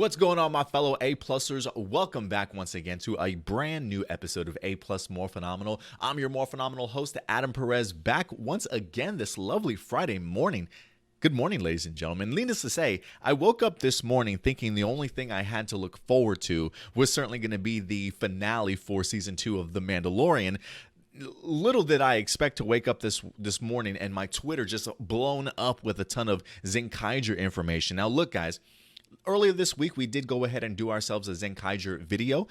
What's going on, my fellow A-Plusers? Welcome back once again to a brand new episode of A-Plus Morphinominal. I'm your Morphinominal host, Adam Perez, back once again this lovely Friday morning. Good morning, ladies and gentlemen. Needless to say, I woke up this morning thinking the only thing I had to look forward to was certainly going to be the finale for Season 2 of The Mandalorian. Little did I expect to wake up this morning and my Twitter just blown up with a ton of Zenkaiger information. Now, look, guys. Earlier this week, we did go ahead and do ourselves a Zenkaiger video,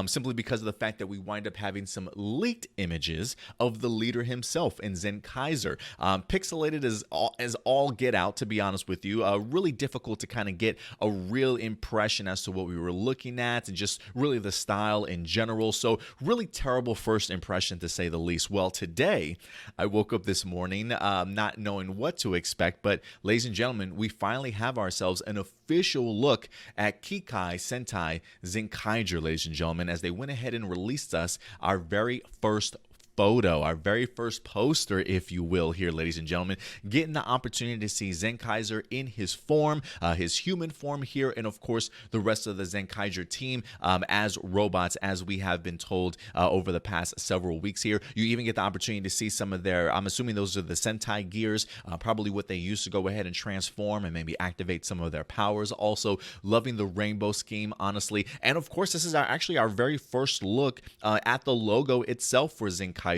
simply because of the fact that we wind up having some leaked images of the leader himself in Zenkaiser. Pixelated as all get out, to be honest with you. Really difficult to kind of get a real impression as to what we were looking at and just really the style in general. So really terrible first impression, to say the least. Well, today, I woke up this morning not knowing what to expect, but ladies and gentlemen, we finally have ourselves an official look at Kekkei Sentai Zenkaiger, ladies and gentlemen, as they went ahead and released us our very first photo, our very first poster, if you will, here, ladies and gentlemen, getting the opportunity to see Zenkaiser in his form, his human form here, and of course, the rest of the Zenkaiger team as robots, as we have been told over the past several weeks here. You even get the opportunity to see some of their, I'm assuming those are the Sentai gears, probably what they use to go ahead and transform and maybe activate some of their powers. Also, loving the rainbow scheme, honestly. And of course, this is actually our very first look at the logo itself for Zenkaiger.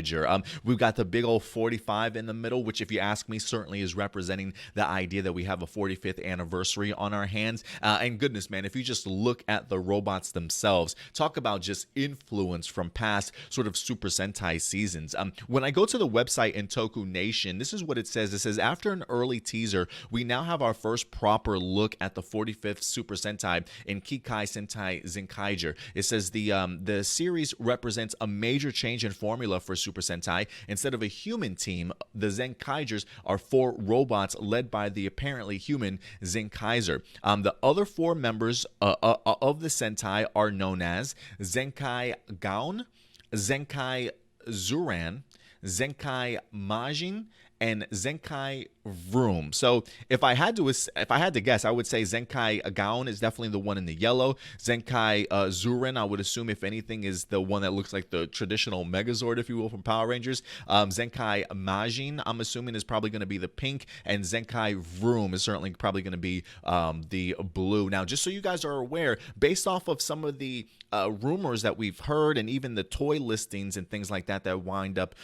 We've got the big old 45 in the middle, which, if you ask me, certainly is representing the idea that we have a 45th anniversary on our hands. And goodness, man, if you just look at the robots themselves, talk about just influence from past sort of Super Sentai seasons. When I go to the website in Toku Nation, this is what it says. It says, after an early teaser, we now have our first proper look at the 45th Super Sentai in Kekkei Sentai Zenkaiger. It says the series represents a major change in formula for Super Sentai. Instead of a human team, the Zenkaigers are 4 robots led by the apparently human Zenkaiser. The other 4 members of the Sentai are known as Zenkai Gaon, Zenkai Zuran, Zenkai Majin, and Zenkai Vroom. So if I had to guess, I would say Zenkai Gaon is definitely the one in the yellow. Zenkai Zuren, I would assume, if anything, is the one that looks like the traditional Megazord, if you will, from Power Rangers. Zenkai Majin, I'm assuming, is probably going to be the pink, and Zenkai Vroom is certainly probably going to be the blue. Now, just so you guys are aware, based off of some of the rumors that we've heard and even the toy listings and things like that wind up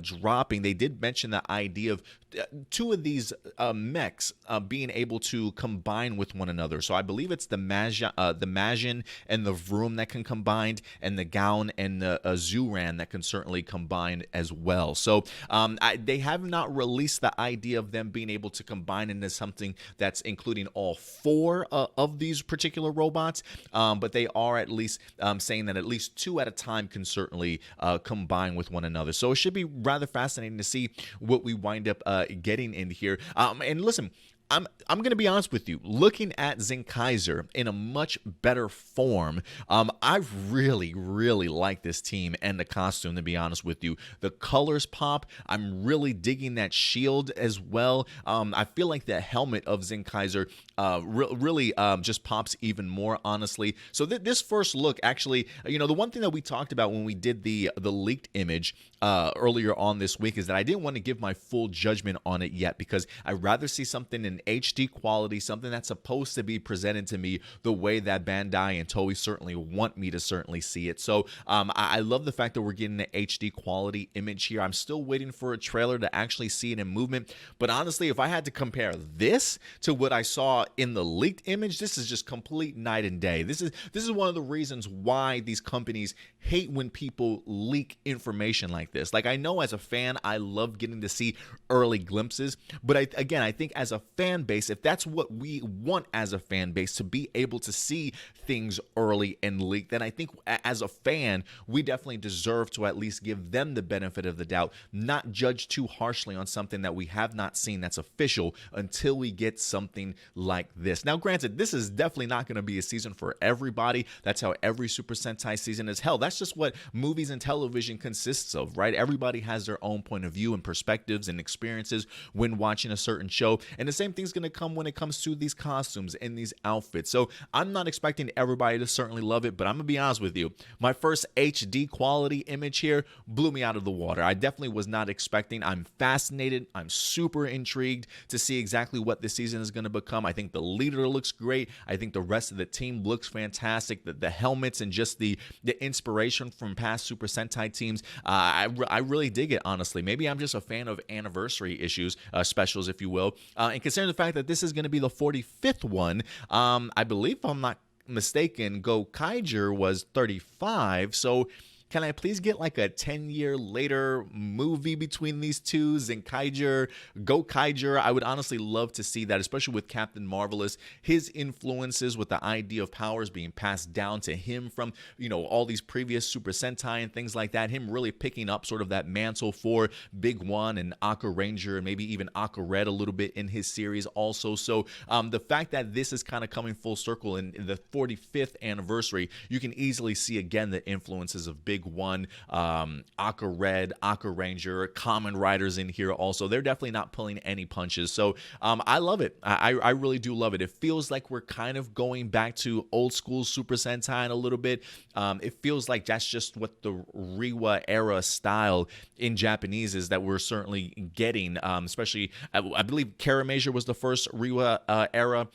dropping, they did mention the idea of 2 of these mechs being able to combine with one another. So I believe it's the Majin and the Vroom that can combine, and the Gaon and the Zuran that can certainly combine as well. So they have not released the idea of them being able to combine into something that's including all 4 of these particular robots, but they are at least saying that at least 2 at a time can certainly combine with one another. So it should be rather fascinating to see what we wind up getting in here. And listen, I'm going to be honest with you. Looking at Zenkaiser in a much better form, I really, really like this team and the costume, to be honest with you. The colors pop. I'm really digging that shield as well. I feel like the helmet of Zenkaiser really just pops even more, honestly. So this first look, actually, the one thing that we talked about when we did the leaked image earlier on this week is that I didn't want to give my full judgment on it yet, because I'd rather see something in HD quality, something that's supposed to be presented to me the way that Bandai and Toei certainly want me to certainly see it. So I love the fact that we're getting an HD quality image here. I'm still waiting for a trailer to actually see it in movement, but honestly, if I had to compare this to what I saw in the leaked image, this is just complete night and day. This is one of the reasons why these companies hate when people leak information like this. Like, I know as a fan, I love getting to see early glimpses, but I think as a fan base, if that's what we want as a fan base, to be able to see things early and leaked, then I think as a fan, we definitely deserve to at least give them the benefit of the doubt, not judge too harshly on something that we have not seen that's official until we get something like this. Now, granted, this is definitely not going to be a season for everybody. That's how every Super Sentai season is. Hell, that's just what movies and television consists of, right? Everybody has their own point of view and perspectives and experiences when watching a certain show. And the same thing's going to come when it comes to these costumes and these outfits. So I'm not expecting everybody to certainly love it, but I'm going to be honest with you. My first HD quality image here blew me out of the water. I definitely was not expecting. I'm fascinated. I'm super intrigued to see exactly what this season is going to become. I think the leader looks great. I think the rest of the team looks fantastic. The helmets and just the inspiration from past Super Sentai teams, I really dig it, honestly. Maybe I'm just a fan of anniversary issues, specials, if you will. And considering the fact that this is going to be the 45th one, I believe, if I'm not mistaken, Zenkaiger was 35, so can I please get like a 10-year later movie between these two? Zenkaiger, Zenkaiger. I would honestly love to see that, especially with Captain Marvelous. His influences with the idea of powers being passed down to him from, all these previous Super Sentai and things like that. Him really picking up sort of that mantle for Big One and Aqua Ranger and maybe even Aqua Red a little bit in his series also. So the fact that this is kind of coming full circle in the 45th anniversary, you can easily see again the influences of Big One, Aqua Red, Aqua Ranger, Kamen Riders in here also. They're definitely not pulling any punches. So I love it. I really do love it. It feels like we're kind of going back to old school Super Sentai in a little bit. It feels like that's just what the Reiwa era style in Japanese is that we're certainly getting, especially, I believe Karamager was the first Reiwa era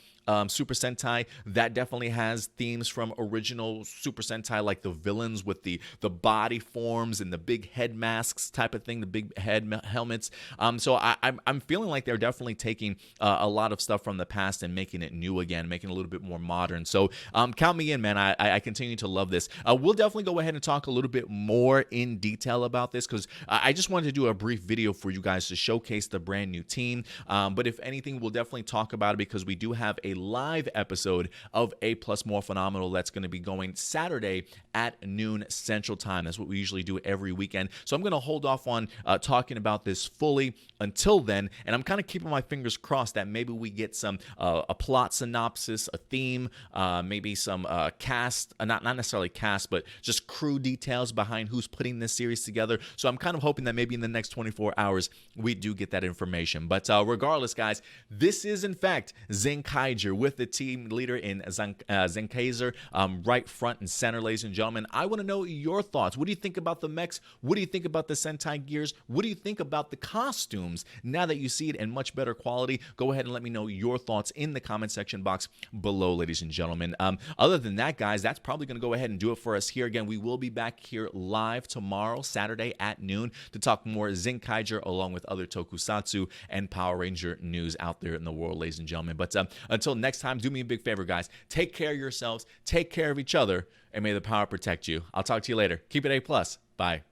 Super Sentai. That definitely has themes from original Super Sentai, like the villains with the body forms and the big head masks type of thing, the big head helmets. So I'm feeling like they're definitely taking a lot of stuff from the past and making it new again, making it a little bit more modern. So count me in, man. I continue to love this. We'll definitely go ahead and talk a little bit more in detail about this, because I just wanted to do a brief video for you guys to showcase the brand new team. But if anything, we'll definitely talk about it, because we do have a live episode of APlus Morphinominal that's going to be going Saturday at noon Central Time. That's what we usually do every weekend. So I'm going to hold off on talking about this fully until then, and I'm kind of keeping my fingers crossed that maybe we get some a plot synopsis, a theme, maybe some cast, not necessarily cast, but just crew details behind who's putting this series together. So I'm kind of hoping that maybe in the next 24 hours we do get that information. But regardless, guys, this is in fact Zenkaiger with the team leader in Zenkaiser, right front and center, ladies and gentlemen. I want to know your thoughts. What do you think about the mechs? What do you think about the Sentai gears? What do you think about the costumes now that you see it in much better quality? Go ahead and let me know your thoughts in the comment section box below, ladies and gentlemen. Other than that, guys, that's probably going to go ahead and do it for us here. Again, we will be back here live tomorrow, Saturday at noon, to talk more Zenkaiger along with other tokusatsu and Power Ranger news out there in the world, ladies and gentlemen. But until next time, do me a big favor, guys. Take care of yourselves, take care of each other, and may the power protect you. I'll talk to you later. Keep it A+. Bye.